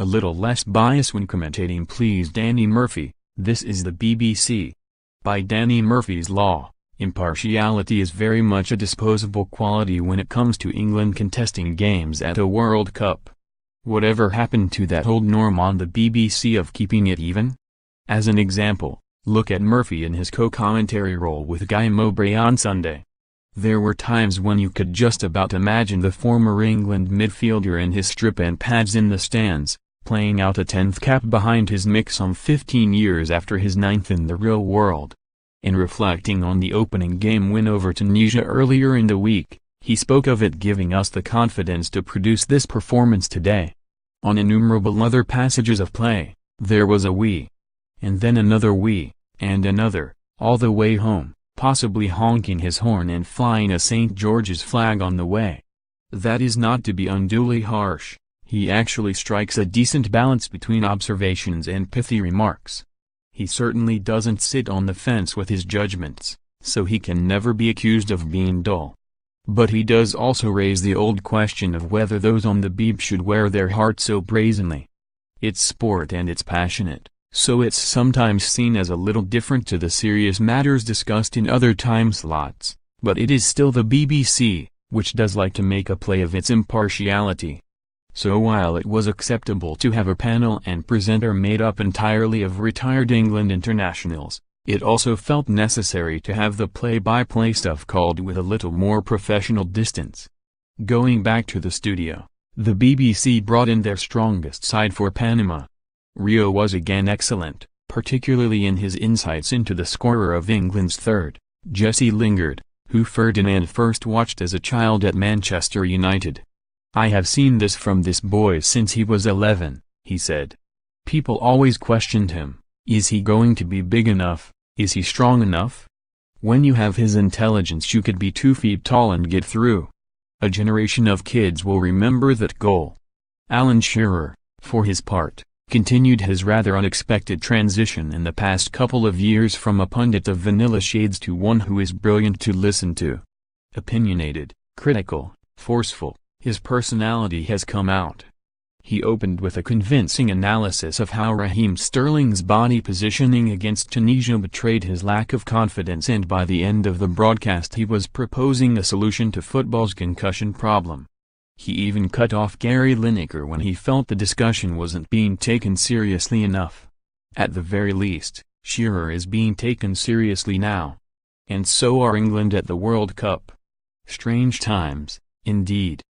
little less bias when commentating, please. Danny Murphy, this is the BBC. By Danny Murphy's law, impartiality is very much a disposable quality when it comes to England contesting games at a World Cup. Whatever happened to that old norm on the BBC of keeping it even? As an example, look at Murphy in his co-commentary role with Guy Mowbray on Sunday. There were times when you could just about imagine the former England midfielder in his strip and pads in the stands, playing out a 10th cap behind his mick some 15 years after his 9th in the real world. In reflecting on the opening game win over Tunisia earlier in the week, he spoke of it giving us the confidence to produce this performance today. On innumerable other passages of play, there was a "we," and then another "we," and another, all the way home, possibly honking his horn and flying a St. George's flag on the way. That is not to be unduly harsh, he actually strikes a decent balance between observations and pithy remarks. He certainly doesn't sit on the fence with his judgments, so he can never be accused of being dull. But he does also raise the old question of whether those on the beeb should wear their heart so brazenly. It's sport and it's passionate, so it's sometimes seen as a little different to the serious matters discussed in other time slots, but it is still the BBC, which does like to make a play of its impartiality. So while it was acceptable to have a panel and presenter made up entirely of retired England internationals, it also felt necessary to have the play-by-play stuff called with a little more professional distance. Going back to the studio, the BBC brought in their strongest side for Panama. Rio was again excellent, particularly in his insights into the scorer of England's third, Jesse Lingard, who Ferdinand first watched as a child at Manchester United. "I have seen this from this boy since he was 11, he said. People always questioned him, is he going to be big enough, is he strong enough? When you have his intelligence you could be 2 feet tall and get through. A generation of kids will remember that goal." Alan Shearer, for his part, continued his rather unexpected transition in the past couple of years from a pundit of vanilla shades to one who is brilliant to listen to. Opinionated, critical, forceful, his personality has come out. He opened with a convincing analysis of how Raheem Sterling's body positioning against Tunisia betrayed his lack of confidence, and by the end of the broadcast he was proposing a solution to football's concussion problem. He even cut off Gary Lineker when he felt the discussion wasn't being taken seriously enough. At the very least, Shearer is being taken seriously now. And so are England at the World Cup. Strange times, indeed.